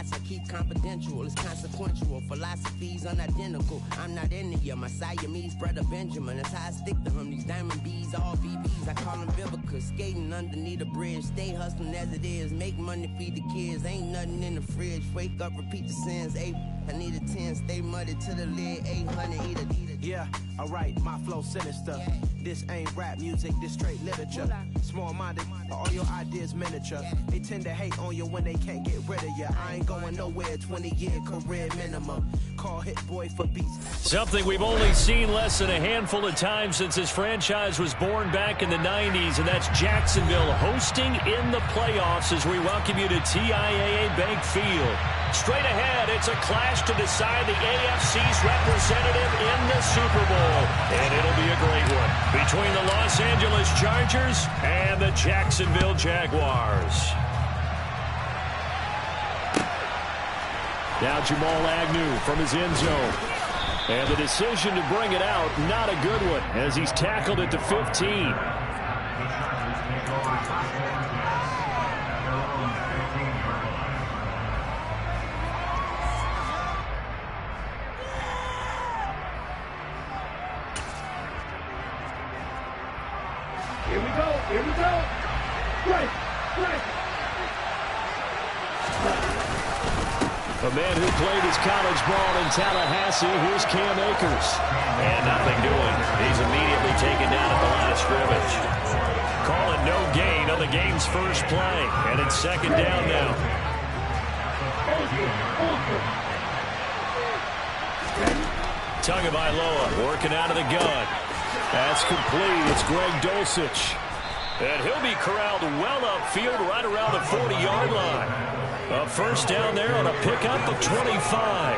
shots I keep confidential. It's consequential. Philosophies unidentical. I'm not India. My Siamese brother Benjamin. That's how I stick to him. These diamond bees, all VBs. I call them Vivica. Skating underneath a bridge. Stay hustling as it is. Make money, feed the kids. Ain't nothing in the fridge. Wake up, repeat the sins. I need a 10. Stay muddy to the lid. 800. Eat a. Yeah, alright, my flow sinister. Yeah. This ain't rap music, this straight literature. Small-minded, all your ideas miniature. They tend to hate on you when they can't get rid of you. I ain't going nowhere, 20-year career minimum. Call Hit Boy for beats. Something we've only seen less than a handful of times since this franchise was born back in the 90s, and that's Jacksonville hosting in the playoffs as we welcome you to TIAA Bank Field. Straight ahead, it's a clash to decide the AFC's representative in the Super Bowl. And it'll be a great one between the Los Angeles Chargers and the Jacksonville Jaguars. Now Jamal Agnew from his end zone. And the decision to bring it out, not a good one, as he's tackled at the 15. Here we go. Right. A man who played his college ball in Tallahassee, here's Cam Akers. And nothing doing. He's immediately taken down at the line of scrimmage. Call it no gain on the game's first play. And it's second down now. Tagovailoa working out of the gun. That's complete. It's Greg Dulcich. And he'll be corralled well upfield right around the 40-yard line. A first down there on a pickup of 25.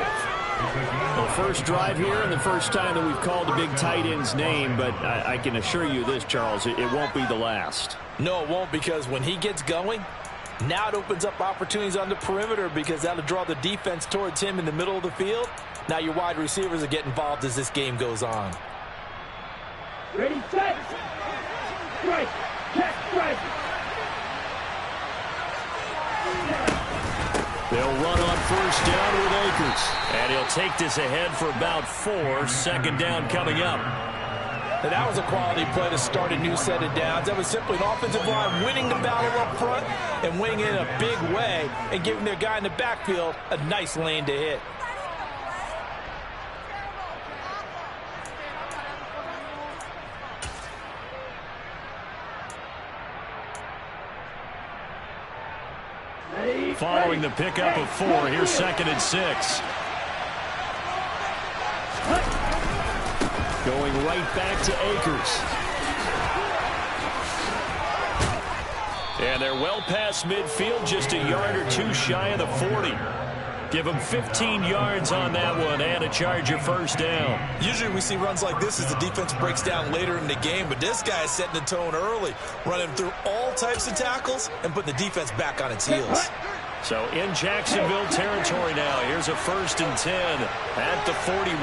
Well, first drive here and the first time that we've called a big tight end's name, but I can assure you this, Charles, it won't be the last. No, it won't, because when he gets going, now it opens up opportunities on the perimeter because that'll draw the defense towards him in the middle of the field. Now your wide receivers will get involved as this game goes on. Ready, set, strike, check, strike. They'll run on first down with Akers. And he'll take this ahead for about 4. Second down coming up. And that was a quality play to start a new set of downs. That was simply an offensive line winning the battle up front and winning it in a big way and giving their guy in the backfield a nice lane to hit. Following the pickup of 4, here's second and 6. Going right back to Akers. And they're well past midfield, just a yard or 2 shy of the 40. Give them 15 yards on that one and a Charger first down. Usually we see runs like this as the defense breaks down later in the game, but this guy is setting the tone early, running through all types of tackles and putting the defense back on its heels. So in Jacksonville territory now, here's a first and 10 at the 41.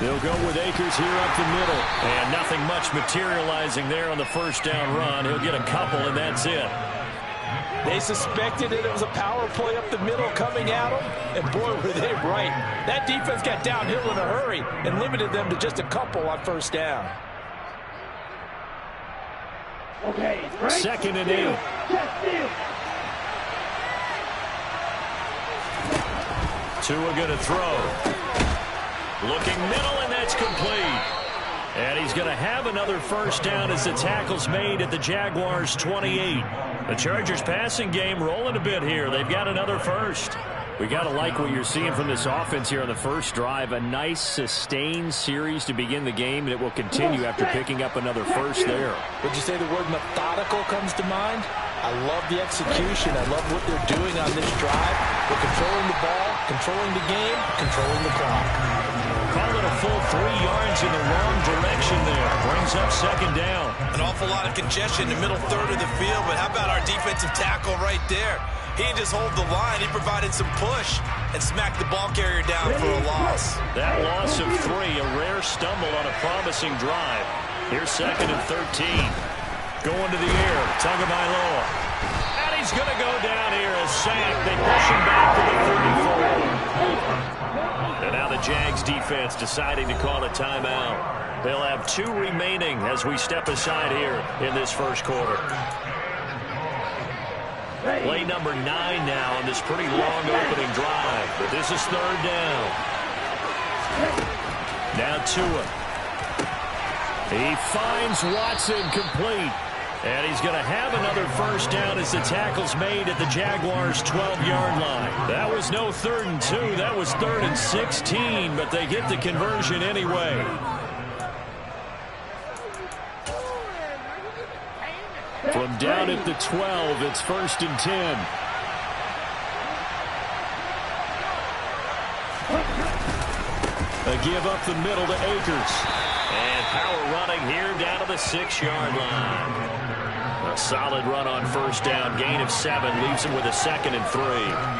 They'll go with Akers here up the middle. And nothing much materializing there on the first down run. He'll get a couple, and that's it. They suspected it was a power play up the middle coming at them, and boy, were they right. That defense got downhill in a hurry and limited them to just a couple on first down. Okay, right. Second and 8. Tua going to throw. Looking middle, and that's complete. And he's going to have another first down as the tackle's made at the Jaguars' 28. The Chargers passing game rolling a bit here. They've got another first. We got to like what you're seeing from this offense here on the first drive. A nice sustained series to begin the game, and it will continue after picking up another first there. Would you say the word methodical comes to mind? I love the execution. I love what they're doing on this drive. They're controlling the ball, controlling the game, controlling the clock. Call it a full 3 yards in the wrong direction there. Brings up second down. An awful lot of congestion in the middle third of the field, but how about our defensive tackle right there? He didn't just hold the line. He provided some push and smacked the ball carrier down for a loss. That loss of 3, a rare stumble on a promising drive. Here's second and 13. Going to the air, Tagovailoa. And he's going to go down here a sack. They push him back to the 34. And now the Jags defense deciding to call a timeout. They'll have 2 remaining as we step aside here in this first quarter. Play number 9 now on this pretty long opening drive. But this is 3rd down. Now Tua. He finds Watson complete. And he's going to have another first down as the tackle's made at the Jaguars' 12-yard line. That was no 3rd and 2. That was 3rd and 16, but they get the conversion anyway. From down at the 12, it's 1st and 10. A give up the middle to Akers. And power running here down to the 6-yard line. A solid run on first down. Gain of 7 leaves him with a 2nd and 3.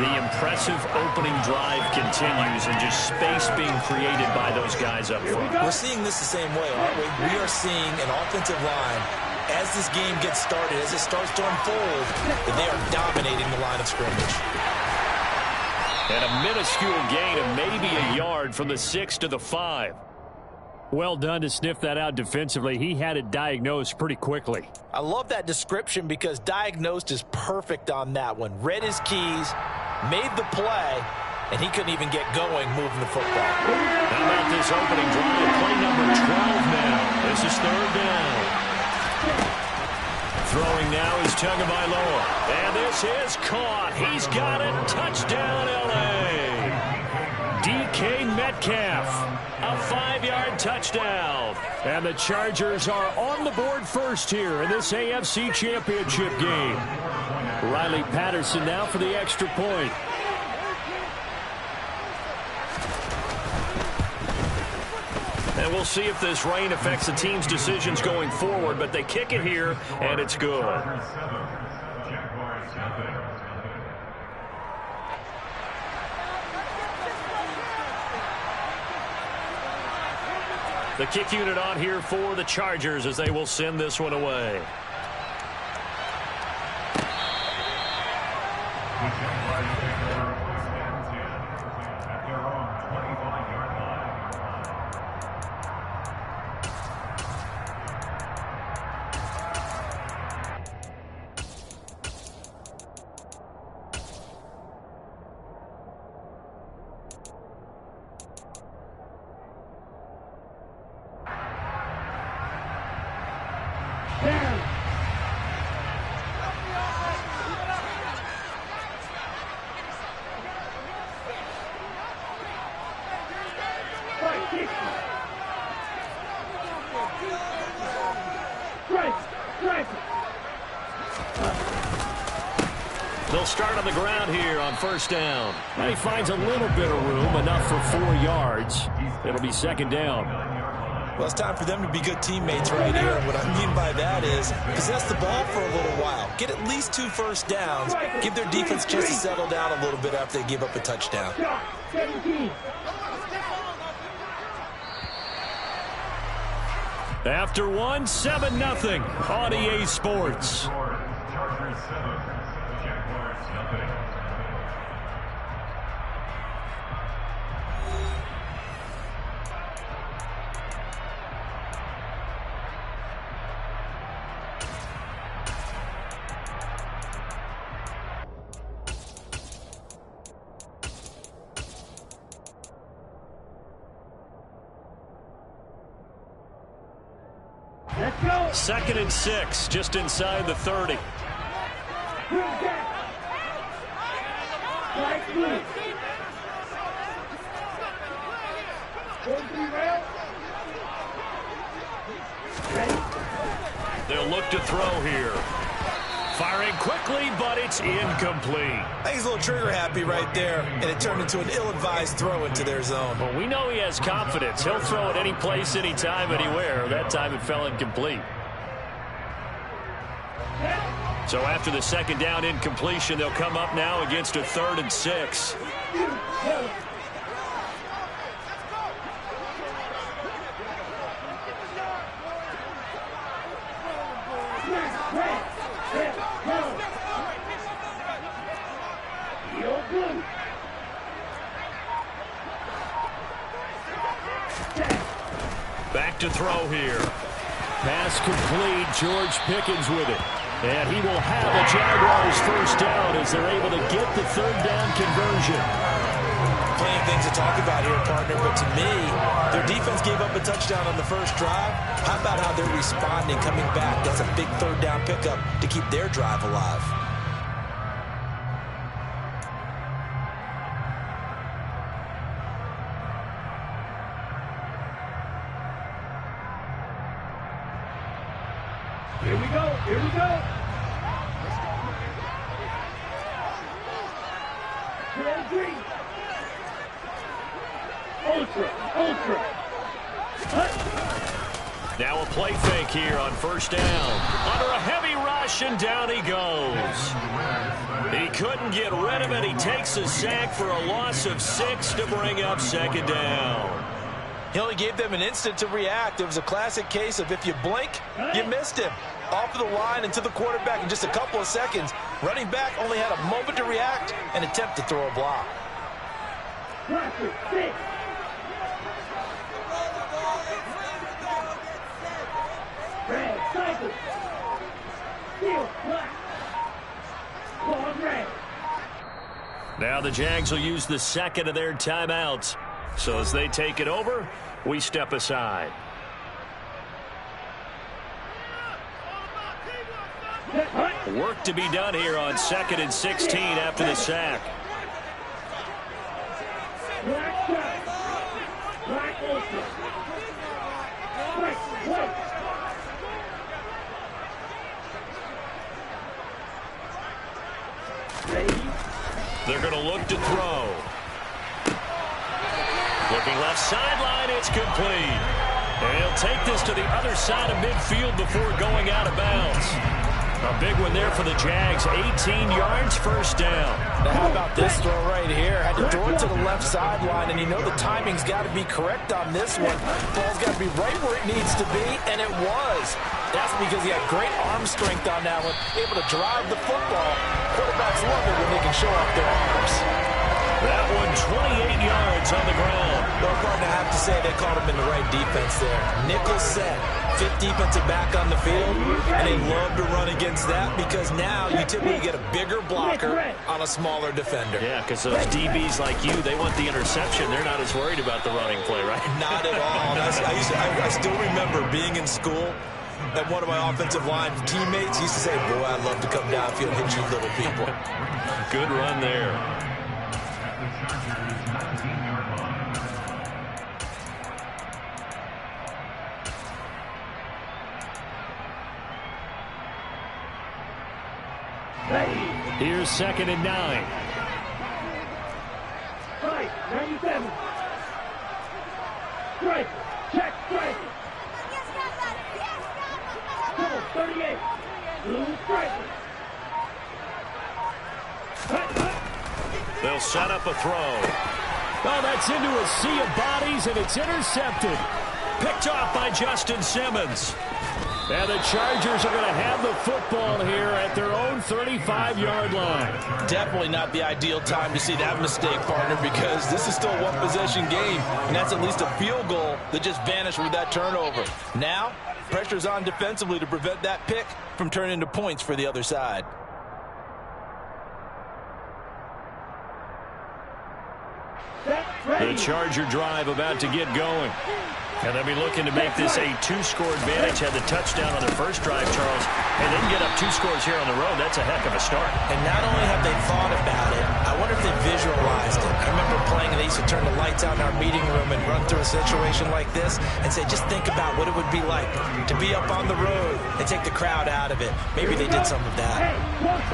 The impressive opening drive continues and just space being created by those guys up front. We're seeing this the same way, aren't we? We are seeing an offensive line, as this game gets started, as it starts to unfold, that they are dominating the line of scrimmage. And a minuscule gain of maybe a yard from the 6 to the 5. Well done to sniff that out defensively. He had it diagnosed pretty quickly. I love that description because diagnosed is perfect on that one. Read his keys, made the play, and he couldn't even get going moving the football. How about this opening drive? Play number 12 now. This is 3rd down. Throwing now is Tagovailoa. And this is caught. He's got it. Touchdown, L.A. DK Metcalf. A 5-yard touchdown. And the Chargers are on the board first here in this AFC Championship game. Riley Patterson now for the extra point. And we'll see if this rain affects the team's decisions going forward, but they kick it here, and it's good. The kick unit on here for the Chargers as they will send this one away. They'll start on the ground here on first down. And he finds a little bit of room, enough for 4 yards. It'll be 2nd down. Well, it's time for them to be good teammates right here. And what I mean by that is possess the ball for a little while. Get at least 2 first downs. Give their defense a chance to settle down a little bit after they give up a touchdown. After one, 7-0 on EA Sports. Let's go. 2nd and 6, just inside the 30. They'll look to throw here. Firing quickly, but it's incomplete. I think he's a little trigger happy right there, and it turned into an ill-advised throw into their zone. Well, we know he has confidence. He'll throw it any place, anytime, anywhere. That time it fell incomplete. So after the 2nd down incompletion, they'll come up now against a 3rd and 6. Back to throw here. Pass complete. George Pickens with it. And he will have a Jaguars first down as they're able to get the third down conversion. Plenty of things to talk about here, partner, but to me, their defense gave up a touchdown on the first drive. How about how they're responding, coming back? That's a big third down pickup to keep their drive alive. Here we go. Here we go. Ultra. Now a play fake here on first down. Under a heavy rush, and down he goes. He couldn't get rid of it. He takes a sack for a loss of 6 to bring up second down. He only gave them an instant to react. It was a classic case of if you blink, you missed him. Off of the line and to the quarterback in just a couple of seconds. Running back only had a moment to react and attempt to throw a block. Now the Jags will use the second of their timeouts. So as they take it over, we step aside. Work to be done here on 2nd and 16 after the sack. They're going to look to throw. Looking left sideline, it's complete. And he'll take this to the other side of midfield before going out of bounds. A big one there for the Jags. 18 yards, first down. Now how about this throw right here? Had to throw it to the left sideline, and you know the timing's got to be correct on this one. Ball's got to be right where it needs to be, and it was. That's because he had great arm strength on that one, able to drive the football. Quarterbacks love it when they can show off their arms. That one 28 yards on the ground. Well, partner, I have to say they caught him in the right defense there. Nickel set, 5th defensive back on the field, and they love to run against that because now you typically get a bigger blocker on a smaller defender. Yeah, because those DBs like you, they want the interception. They're not as worried about the running play, right? Not at all. I still remember being in school, and one of my offensive line teammates used to say, boy, I'd love to come downfield and hit you little people. Good run there. Here's 2nd and 9. Right, 97. Strike, check, strike. 38. Blue striker. They'll set up a throw. Oh, that's into a sea of bodies, and it's intercepted. Picked off by Justin Simmons. And the Chargers are going to have the football here at their own 35-yard line. Definitely not the ideal time to see that mistake, partner, because this is still a one-possession game, and that's at least a field goal that just vanished with that turnover. Now, pressure's on defensively to prevent that pick from turning into points for the other side. The Charger drive about to get going. And they'll be looking to make this a 2-score advantage. Had the touchdown on their first drive, Charles, and then get up 2 scores here on the road. That's a heck of a start. And not only have they thought about it, I wonder if they visualized it. I remember playing, and they used to turn the lights out in our meeting room and run through a situation like this and say, just think about what it would be like to be up on the road and take the crowd out of it. Maybe they did some of that.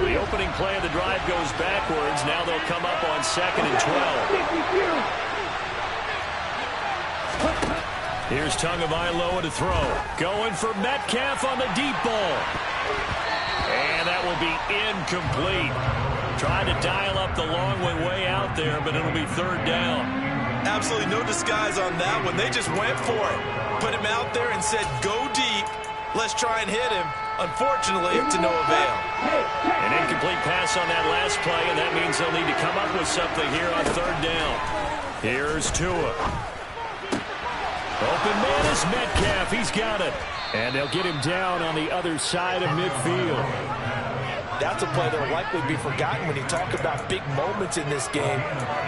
The opening play of the drive goes backwards. Now they'll come up on 2nd and 12. Here's Tagovailoa to throw. Going for Metcalf on the deep ball. And that will be incomplete. Trying to dial up the long way out there, but it'll be 3rd down. Absolutely no disguise on that one. They just went for it. Put him out there and said, go deep. Let's try and hit him. Unfortunately, to no avail. An incomplete pass on that last play, and that means they'll need to come up with something here on third down. Here's Tua. Open man is Metcalf. He's got it. And they'll get him down on the other side of midfield. That's a play that will likely be forgotten when you talk about big moments in this game.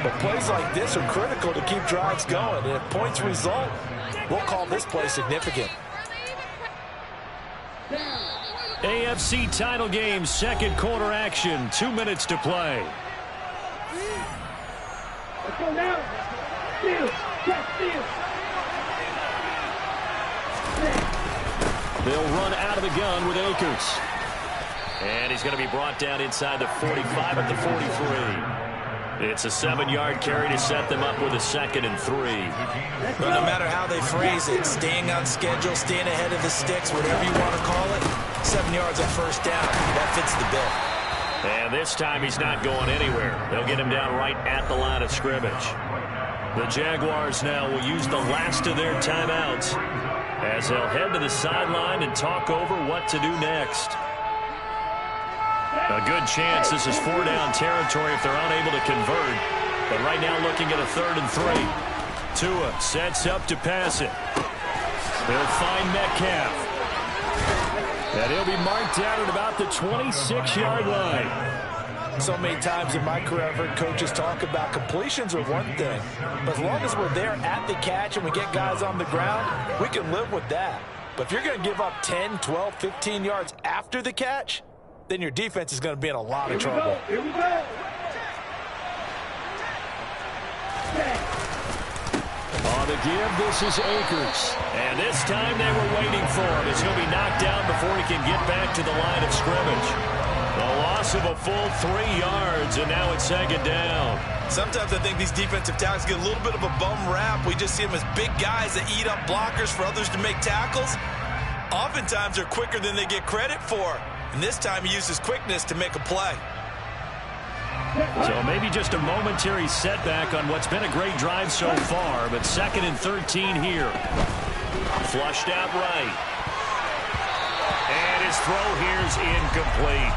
But plays like this are critical to keep drives going. And if points result, we'll call this play significant. AFC title game, second quarter action. 2 minutes to play. Let's go now. Steal. Check, steal. They'll run out of the gun with Akers. And he's going to be brought down inside the 45 at the 43. It's a 7-yard carry to set them up with a 2nd and 3. But no matter how they phrase it, staying on schedule, staying ahead of the sticks, whatever you want to call it, 7 yards on first down. That fits the bill. And this time he's not going anywhere. They'll get him down right at the line of scrimmage. The Jaguars now will use the last of their timeouts as they'll head to the sideline and talk over what to do next. A good chance this is 4-down territory if they're unable to convert. But right now looking at a 3rd and 3. Tua sets up to pass it. He'll find Metcalf. And he'll be marked down at about the 26-yard line. So many times in my career I've heard coaches talk about completions are one thing. But as long as we're there at the catch and we get guys on the ground, we can live with that. But if you're going to give up 10, 12, 15 yards after the catch, then your defense is going to be in a lot of trouble. Here we go. On the give, this is Akers. And this time they were waiting for him as he'll be knocked down before he can get back to the line of scrimmage. A loss of a full 3 yards, and now it's 2nd down. Sometimes I think these defensive tackles get a little bit of a bum rap. We just see them as big guys that eat up blockers for others to make tackles. Oftentimes they're quicker than they get credit for. And this time he used his quickness to make a play. So maybe just a momentary setback on what's been a great drive so far, but 2nd and 13 here. Flushed out right. And his throw here's incomplete.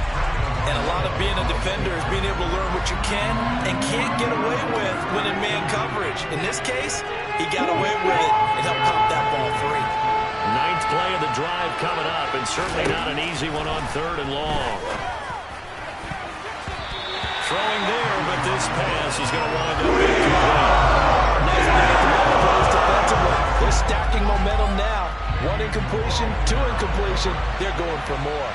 And a lot of being a defender is being able to learn what you can and can't get away with when in man coverage. In this case, he got away with it and helped pop that ball free. 9th play of the drive coming up, and certainly not an easy one on 3rd and long. Throwing there, but this pass is going to wind up incomplete. Nice plays defensively. They're stacking momentum now. 1 incompletion, 2 incompletion. They're going for more.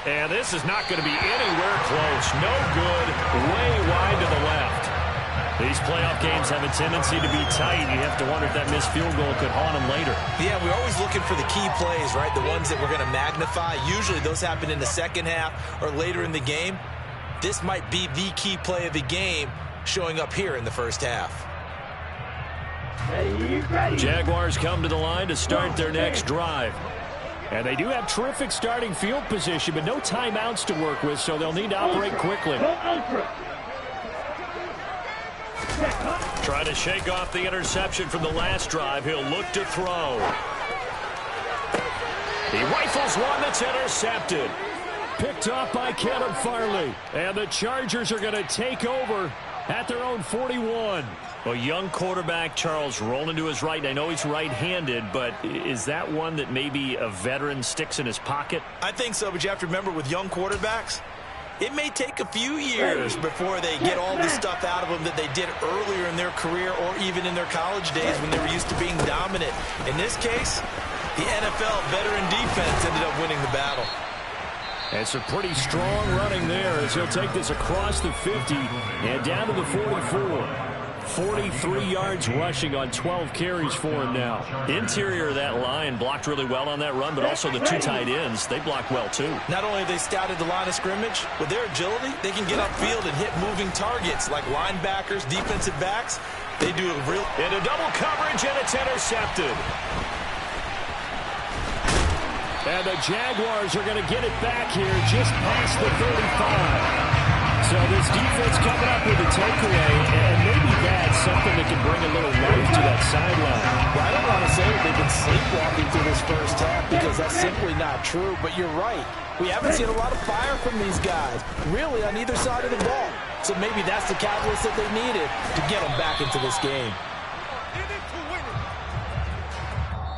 And this is not going to be anywhere close. No good. Way wide to the left. These playoff games have a tendency to be tight. You have to wonder if that missed field goal could haunt them later. Yeah, we're always looking for the key plays, right? The ones that we're going to magnify. Usually those happen in the second half or later in the game. This might be the key play of the game showing up here in the first half. Jaguars come to the line to start their next drive. And they do have terrific starting field position, but no timeouts to work with, so they'll need to operate quickly. Trying to shake off the interception from the last drive. He'll look to throw. He rifles one that's intercepted. Picked off by Caleb Farley. And the Chargers are going to take over at their own 41. A young quarterback, Charles, rolling to his right. I know he's right-handed, but is that one that maybe a veteran sticks in his pocket? I think so, but you have to remember with young quarterbacks, it may take a few years before they get all the stuff out of them that they did earlier in their career or even in their college days when they were used to being dominant. In this case, the NFL veteran defense ended up winning the battle. And some pretty strong running there as he'll take this across the 50 and down to the 44. 43 yards rushing on 12 carries for him now. Interior of that line blocked really well on that run, but also the 2 tight ends, they blocked well too. Not only have they scouted the line of scrimmage, with their agility, they can get upfield and hit moving targets like linebackers, defensive backs. They do a real... Into double coverage, and it's intercepted. And the Jaguars are going to get it back here just past the 35. So this defense coming up with a takeaway, and maybe that's something that can bring a little life to that sideline. Well, I don't want to say that they've been sleepwalking through this first half because that's simply not true, but you're right. We haven't seen a lot of fire from these guys, really, on either side of the ball. So maybe that's the catalyst that they needed to get them back into this game.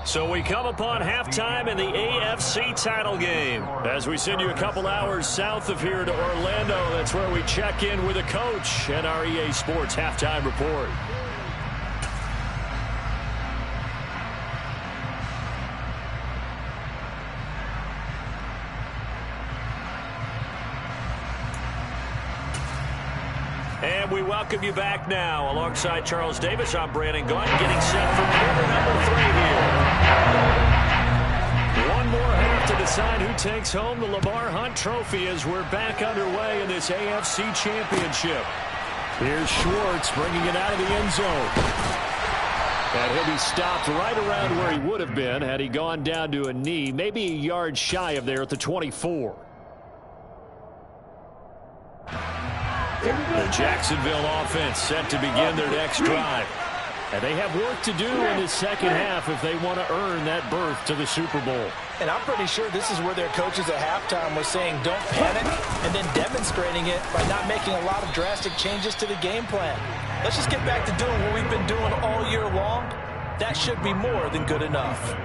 So we come upon halftime in the AFC title game. As we send you a couple hours south of here to Orlando, that's where we check in with a coach and our EA Sports halftime report. And we welcome you back now. Alongside Charles Davis, I'm Brandon Glenn, getting set for quarter number 3 here. One more half to decide who takes home the Lamar Hunt Trophy as we're back underway in this AFC Championship. Here's Schwartz bringing it out of the end zone. And he'll be stopped right around where he would have been had he gone down to a knee, maybe a yard shy of there at the 24. The Jacksonville offense set to begin their next drive. And they have work to do in the second half if they want to earn that berth to the Super Bowl. And I'm pretty sure this is where their coaches at halftime were saying don't panic and then demonstrating it by not making a lot of drastic changes to the game plan. Let's just get back to doing what we've been doing all year long. That should be more than good enough.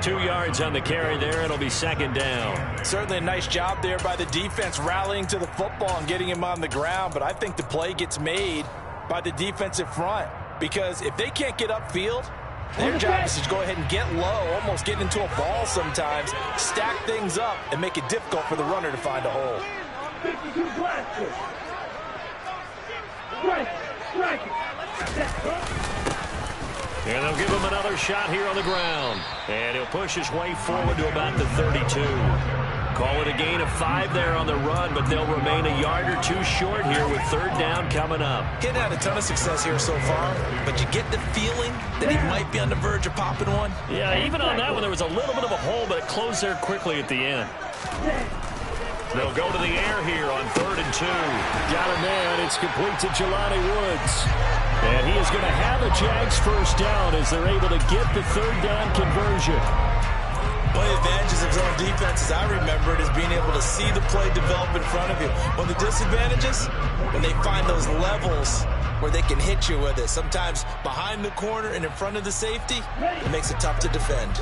2 yards on the carry there. It'll be second down. Certainly a nice job there by the defense rallying to the football and getting him on the ground. But I think the play gets made by the defensive front. Because if they can't get upfield, their job is to go ahead and get low, almost get into a ball sometimes, stack things up, and make it difficult for the runner to find a hole. 52 blasters. Strike it. And they'll give him another shot here on the ground. And he'll push his way forward to about the 32. Call it a gain of 5 there on the run, but they'll remain a yard or 2 short here with third down coming up. Getting had a ton of success here so far, but you get the feeling that he might be on the verge of popping one. Yeah, even on that one, there was a little bit of a hole, but it closed there quickly at the end. They'll go to the air here on 3rd and 2. Got a man. It's complete to Jelani Woods. And he is going to have a Jags first down as they're able to get the third down conversion. One of the advantages of zone defense, as I remember it, is being able to see the play develop in front of you. One of the disadvantages, when they find those levels where they can hit you with it, sometimes behind the corner and in front of the safety, it makes it tough to defend.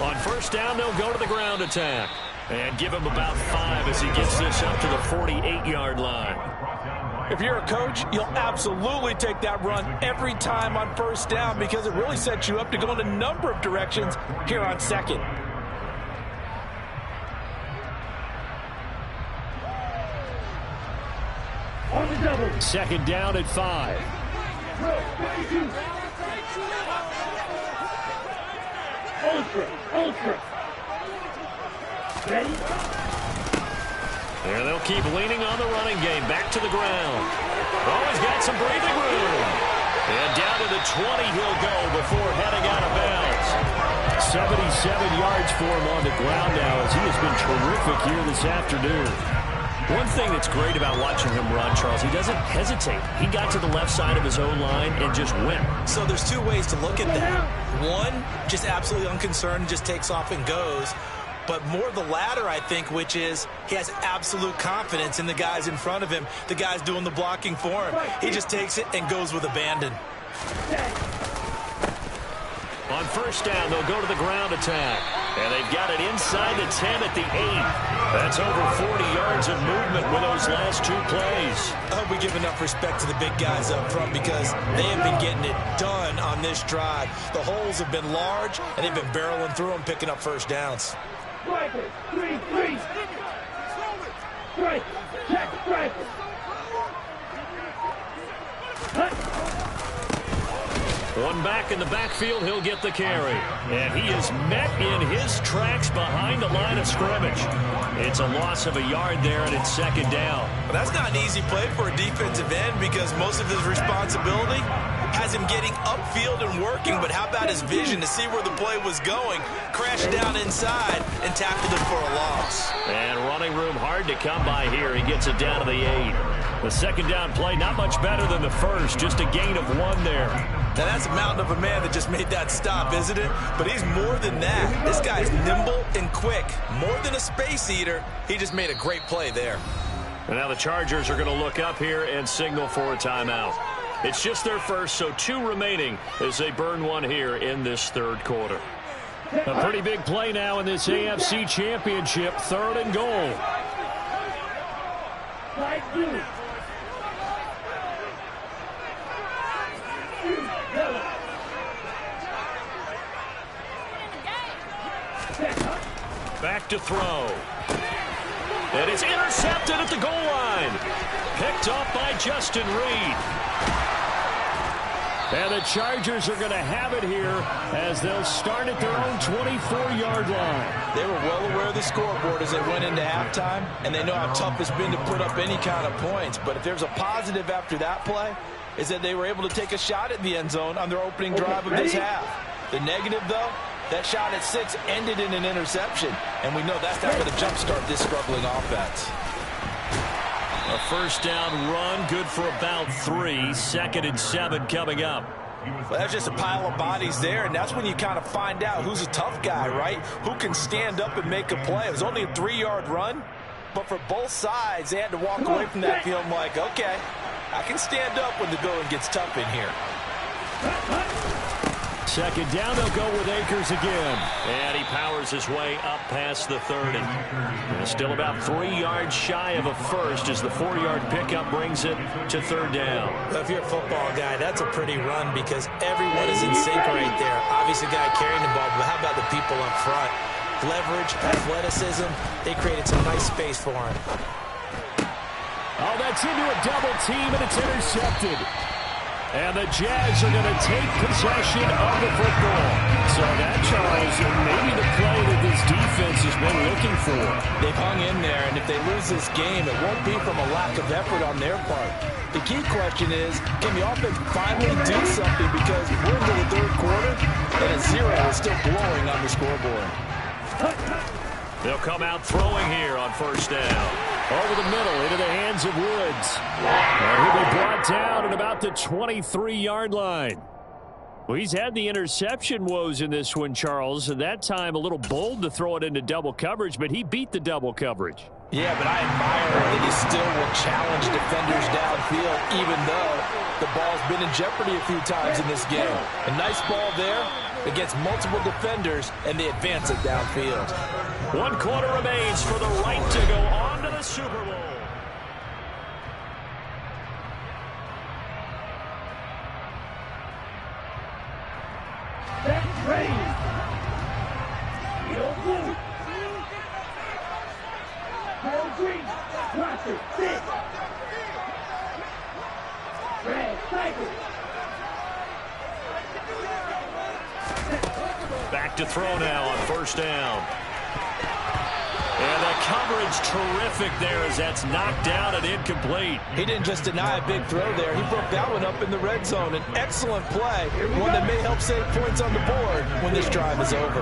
On first down, they'll go to the ground attack. And give him about 5 as he gets this up to the 48-yard line. If you're a coach, you'll absolutely take that run every time on first down because it really sets you up to go in a number of directions here on second. On the double. Second down at 5. Ultra. Ready? There they'll keep leaning on the running game. Back to the ground. Oh, he's got some breathing room. And down to the 20 he'll go before heading out of bounds. 77 yards for him on the ground now as he has been terrific here this afternoon. One thing that's great about watching him run, Charles, he doesn't hesitate. He got to the left side of his own line and just went. So there's 2 ways to look at that. One, just absolutely unconcerned, just takes off and goes. But more the latter, I think, which is he has absolute confidence in the guys in front of him, the guys doing the blocking for him. He just takes it and goes with abandon. On first down, they'll go to the ground attack. And they've got it inside the 10 at the 8. That's over 40 yards of movement with those last 2 plays. I hope we give enough respect to the big guys up front because they have been getting it done on this drive. The holes have been large, and they've been barreling through them, picking up first downs. Striker, 3-3. Strike, check, striker. One back in the backfield, he'll get the carry. And he is met in his tracks behind the line of scrimmage. It's a loss of a yard there, and it's second down. Well, that's not an easy play for a defensive end because most of his responsibility has him getting upfield and working, but how about his vision to see where the play was going, crashed down inside, and tackled it for a loss. And running room hard to come by here. He gets it down to the 8. The second down play, not much better than the first, just a gain of 1 there. Now, that's a mountain of a man that just made that stop, isn't it? But he's more than that. This guy's nimble and quick. More than a space eater, he just made a great play there. And now the Chargers are going to look up here and signal for a timeout. It's just their first, so 2 remaining as they burn 1 here in this third quarter. A pretty big play now in this AFC Championship, 3rd and goal. Back to throw. And it's intercepted at the goal line. Picked off by Justin Reed. And the Chargers are going to have it here as they'll start at their own 24-yard line. They were well aware of the scoreboard as they went into halftime, and they know how tough it's been to put up any kind of points. But if there's a positive after that play, is that they were able to take a shot at the end zone on their opening drive of this half. The negative, though, that shot at 6 ended in an interception, and we know that's not going to jumpstart this struggling offense. A first down run, good for about 3. 2nd and 7 coming up. Well, that's just a pile of bodies there, and that's when you kind of find out who's a tough guy, right? Who can stand up and make a play. It was only a 3-yard run, but for both sides, they had to walk away from that feeling like, okay, I can stand up when the going gets tough in here. Second down, they'll go with Akers again. And he powers his way up past the 30. And still about 3 yards shy of a first as the 4-yard pickup brings it to 3rd down. Well, if you're a football guy, that's a pretty run because everyone is in sync right there. Obviously, the guy carrying the ball, but how about the people up front? Leverage, athleticism, they created some nice space for him. Oh, that's into a double team, and it's intercepted. And the Jags are going to take possession of the football. So that, Charles, may be the play that this defense has been looking for. They've hung in there, and if they lose this game, it won't be from a lack of effort on their part. The key question is, can the offense finally do something? Because we're into the 3rd quarter, and a 0 is still blowing on the scoreboard. They'll come out throwing here on first down. Over the middle, into the hands of Woods. And he'll be brought down at about the 23-yard line. Well, he's had the interception woes in this one, Charles, and that time a little bold to throw it into double coverage, but he beat the double coverage. Yeah, but I admire that he still will challenge defenders downfield, even though the ball's been in jeopardy a few times in this game. A nice ball there against multiple defenders, and they advance it downfield. 1 quarter remains for the right to go on to the Super Bowl. That's ready. Field blue. Field green. Roster 6. Red cycle. Back to throw now on first down. And the coverage terrific there as that's knocked down and incomplete. He didn't just deny a big throw there. He broke that one up in the red zone. An excellent play, one that may help save points on the board when this drive is over.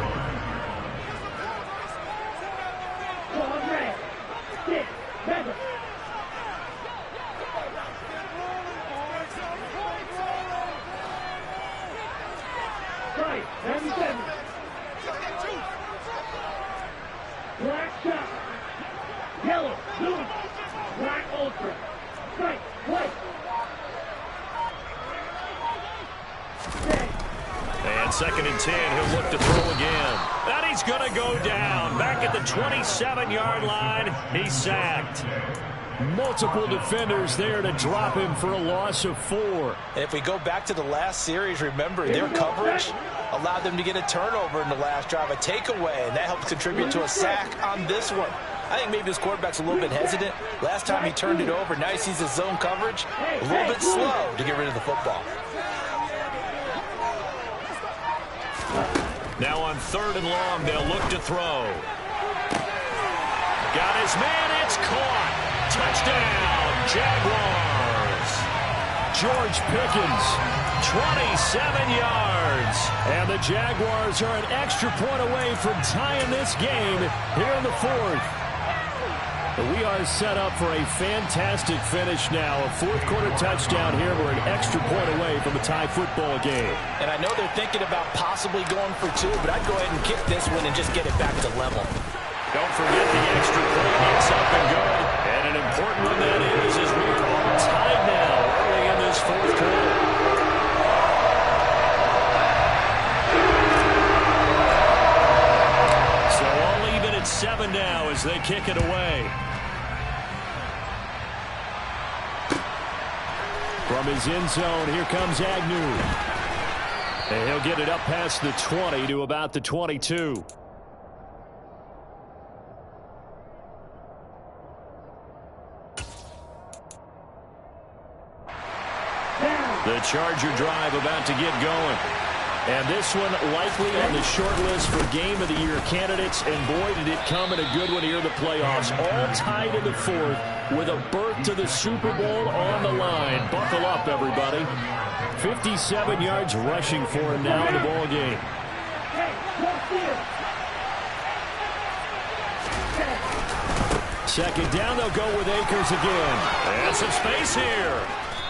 Red. 6. Red. Right. 97. Black shot. Yellow. Blue. Black ultra. Strike. White. And 2nd and 10, he'll look to throw again. And he's going to go down. Back at the 27-yard line, he's sacked. Multiple defenders there to drop him for a loss of 4. And if we go back to the last series, remember, their coverage allowed them to get a turnover in the last drive, a takeaway, and that helped contribute to a sack on this one. I think maybe this quarterback's a little bit hesitant. Last time he turned it over, now he sees his zone coverage a little bit slow to get rid of the football. Now on 3rd and long, they'll look to throw. Got his man. It's caught. Touchdown, Jaguars. George Pickens, 27 yards. And the Jaguars are an extra point away from tying this game here in the 4th. We are set up for a fantastic finish now. A 4th-quarter touchdown here. We're an extra point away from a tie football game. And I know they're thinking about possibly going for 2, but I'd go ahead and kick this one and just get it back to level. Don't forget the extra point. It's up and good. And an important one that is as we are all tied now early in this 4th quarter. So all even at 7 now as they kick it away. From his end zone, here comes Agnew. And he'll get it up past the 20 to about the 22. The Charger drive about to get going. And this one likely on the short list for Game of the Year candidates. And boy, did it come in a good one here in the playoffs. All tied in the 4th with a berth to the Super Bowl on the line. Buckle up, everybody. 57 yards rushing for him now in the ball game. Second down, they'll go with Akers again. And some space here.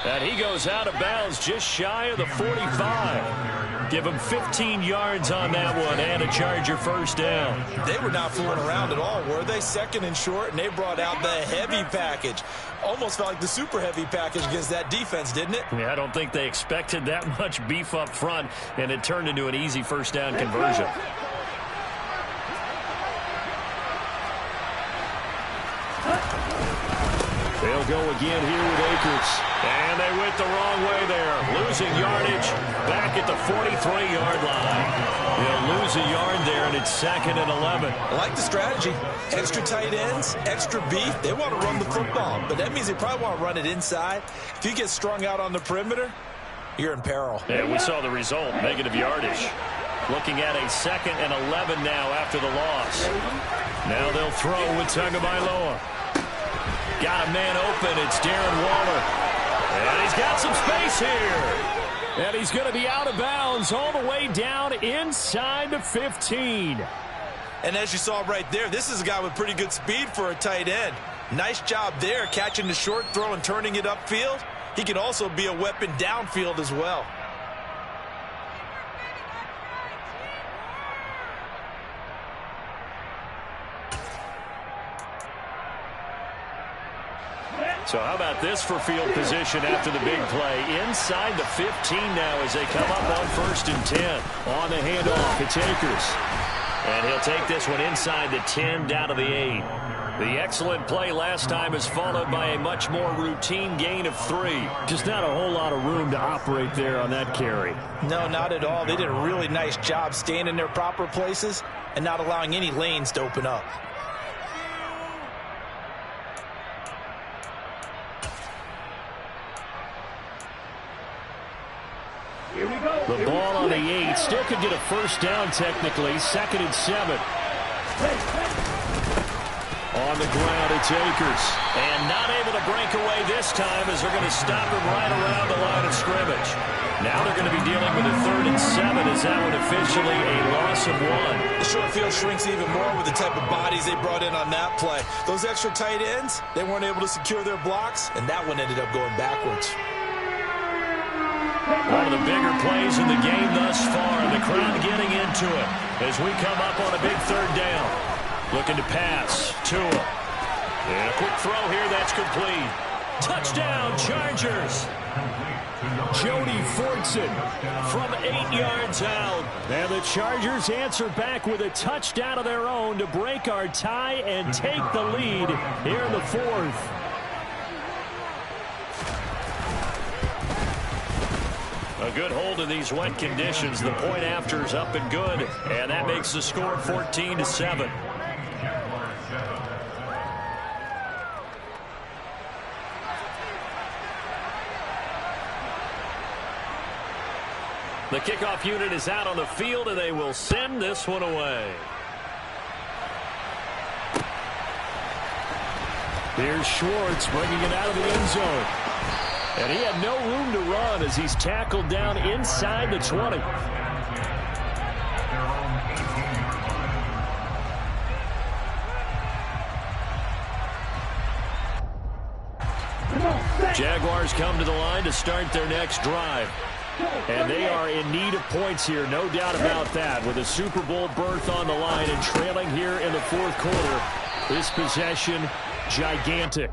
And he goes out of bounds just shy of the 45. Give him 15 yards on that one and a Charger first down. They were not fooling around at all, were they? 2nd and short, and they brought out the heavy package. Almost felt like the super heavy package against that defense, didn't it? Yeah, I don't think they expected that much beef up front, and it turned into an easy first down conversion. They'll go again here with Akers. And they went the wrong way there. Losing yardage back at the 43-yard line. They'll lose a yard there, and it's 2nd and 11. I like the strategy. Extra tight ends, extra beef. They want to run the football, but that means they probably want to run it inside. If you get strung out on the perimeter, you're in peril. And we saw the result, negative yardage. Looking at a 2nd and 11 now after the loss. Now they'll throw with Tagovailoa. Got a man open. It's Darren Waller. And he's got some space here. And he's going to be out of bounds all the way down inside the 15. And as you saw right there, this is a guy with pretty good speed for a tight end. Nice job there, catching the short throw and turning it upfield. He can also be a weapon downfield as well. So how about this for field position after the big play? Inside the 15 now as they come up on 1st and 10. On the handoff, it's Akers. And he'll take this one inside the 10 down to the 8. The excellent play last time is followed by a much more routine gain of 3. Just not a whole lot of room to operate there on that carry. No, not at all. They did a really nice job staying in their proper places and not allowing any lanes to open up. The ball on the 8. Still could get a first down technically. 2nd and 7. On the ground, it's Akers. And not able to break away this time as they're going to stop him right around the line of scrimmage. Now they're going to be dealing with a 3rd and 7 as that one officially a loss of 1. The short field shrinks even more with the type of bodies they brought in on that play. Those extra tight ends, they weren't able to secure their blocks, and that one ended up going backwards. One of the bigger plays in the game thus far, and the crowd getting into it as we come up on a big 3rd down. Looking to pass. Tua. And a quick throw here. That's complete. Touchdown, Chargers. Jody Fortson from 8 yards out. And the Chargers answer back with a touchdown of their own to break our tie and take the lead here in the 4th. A good hold in these wet conditions. The point after is up and good, and that makes the score 14-7. The kickoff unit is out on the field, and they will send this one away. Here's Schwartz bringing it out of the end zone. And he had no room to run as he's tackled down inside the 20. Jaguars come to the line to start their next drive. And they are in need of points here, no doubt about that. With a Super Bowl berth on the line and trailing here in the fourth quarter, this possession gigantic.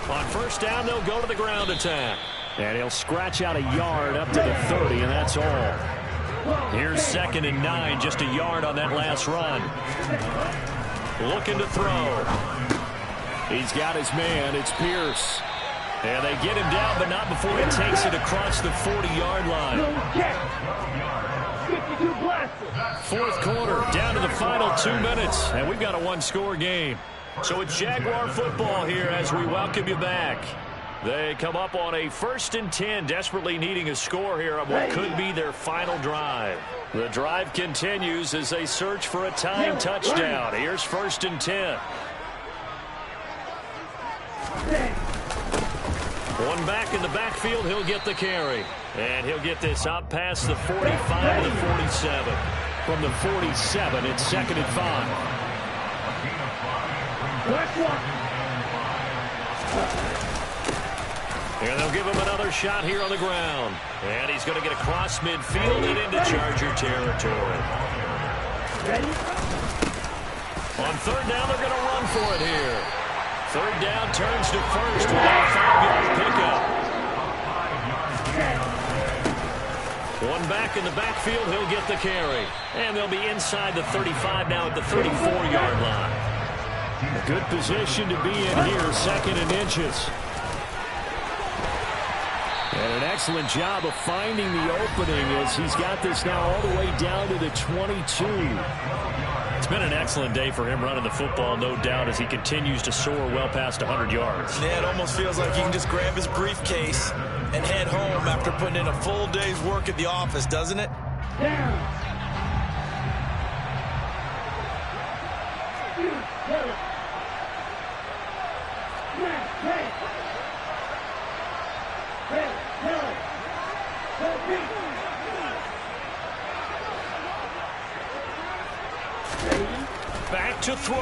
On first down, they'll go to the ground attack. And he'll scratch out a yard up to the 30, and that's all. Here's 2nd and 9, just a yard on that last run. Looking to throw. He's got his man. It's Pierce. And they get him down, but not before he takes it across the 40-yard line. Fourth quarter, down to the final 2 minutes, and we've got a one-score game. So it's Jaguar football here as we welcome you back. They come up on a 1st and 10, desperately needing a score here on what could be their final drive. The drive continues as they search for a tying touchdown. Here's 1st and 10. One back in the backfield, he'll get the carry. And he'll get this up past the 45 to the 47. From the 47, it's 2nd and 5. And they'll give him another shot here on the ground. And he's going to get across midfield and into Charger territory. On 3rd down, they're going to run for it here. 3rd down turns to 1st with a 5-yard pickup. One back in the backfield, he'll get the carry. And they'll be inside the 35 now at the 34-yard line. A good position to be in here, 2nd and inches. And an excellent job of finding the opening as he's got this now all the way down to the 22. It's been an excellent day for him running the football, no doubt, as he continues to soar well past 100 yards. Yeah, it almost feels like he can just grab his briefcase and head home after putting in a full day's work at the office, doesn't it? Back to throw.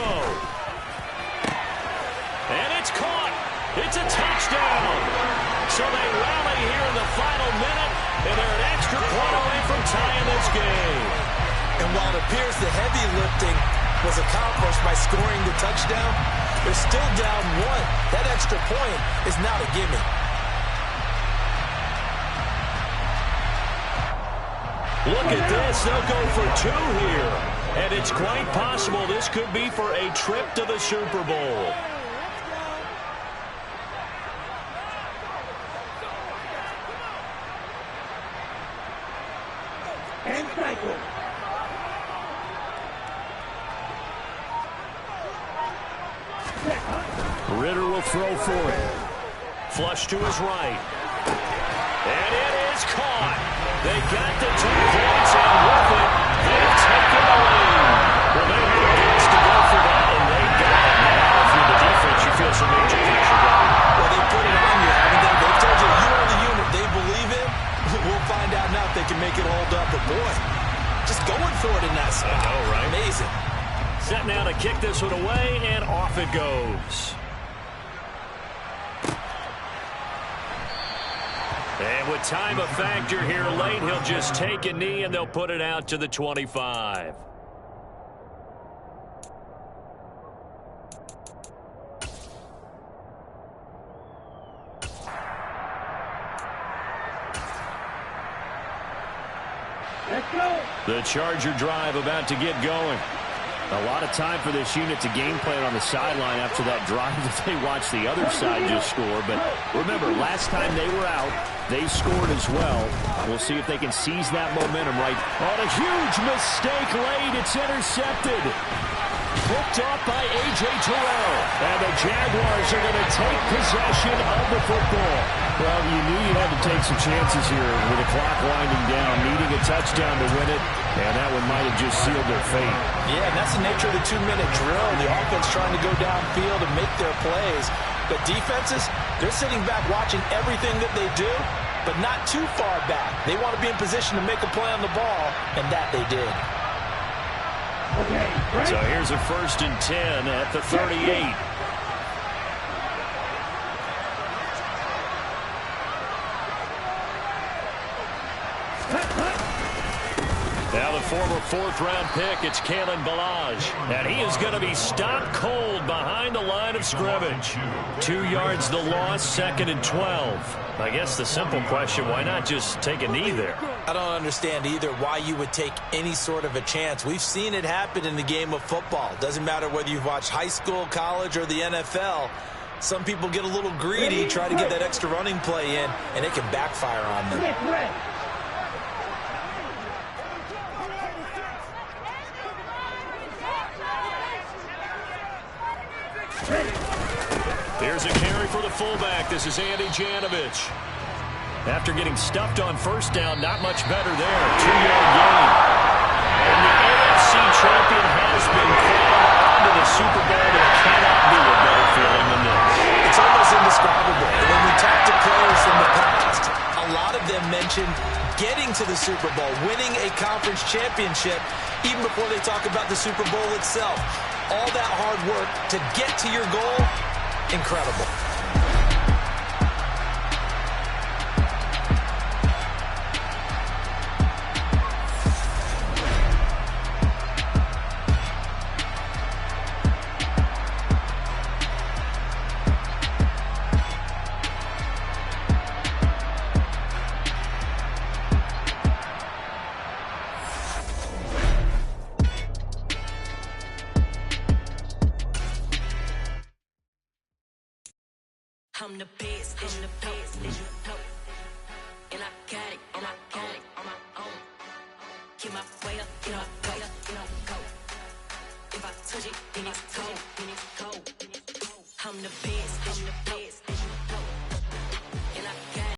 And it's caught. It's a touchdown. So they rally here in the final minute, and they're an extra point away from tying this game. And while it appears the heavy lifting was accomplished by scoring the touchdown, they're still down 1. That extra point is not a gimme. Look at this. They'll go for 2 here. And it's quite possible this could be for a trip to the Super Bowl. And cycle. Ritter will throw for it. Flush to his right. And it is caught. They got the 2 points, and with it, they've taken the lead. Well, they had a chance to go for that, and they got it. Now, if you're the defense, you feel some major pressure going. Well, they put it on you, haven't they? They've told you are the unit they believe in. We'll find out now if they can make it hold up. But, boy, just going for it in that spot. I know, right? Amazing. Set now to kick this one away, and off it goes. And with time a factor here late, he'll just take a knee, and they'll put it out to the 25. Let's go. The Charger drive about to get going. A lot of time for this unit to game plan on the sideline after that drive that they watched the other side just score. But remember, last time they were out, they scored as well. We'll see if they can seize that momentum right. On a huge mistake late, it's intercepted. Picked off by A.J. Terrell. And the Jaguars are going to take possession of the football. Well, you knew you had to take some chances here with the clock winding down, needing a touchdown to win it, and that one might have just sealed their fate. Yeah, and that's the nature of the 2-minute drill. The offense trying to go downfield and make their plays. But defenses, they're sitting back watching everything that they do, but not too far back. They want to be in position to make a play on the ball, and that they did. So here's a 1st and 10 at the 38. Now the former 4th-round pick, it's Kalen Ballage. And he is going to be stopped cold behind the line of scrimmage. 2 yards the loss, 2nd and 12. I guess the simple question, why not just take a knee there? I don't understand either why you would take any sort of a chance. We've seen it happen in the game of football. Doesn't matter whether you've watched high school, college, or the NFL. Some people get a little greedy, try to get that extra running play in, and it can backfire on them. Here's a carry for the fullback. This is Andy Janovich. After getting stuffed on 1st down, not much better there. 2-yard gain. And the AFC champion has been crowned into the Super Bowl. There cannot be a better feeling than this. It's almost indescribable. And when we talk to players from the past, a lot of them mention getting to the Super Bowl, winning a conference championship, even before they talk about the Super Bowl itself. All that hard work to get to your goal, incredible. I'm the best, and you know. And I got it, on my own. Get my way up, get my way up, go. If I touch it, then it's cold, I'm the best.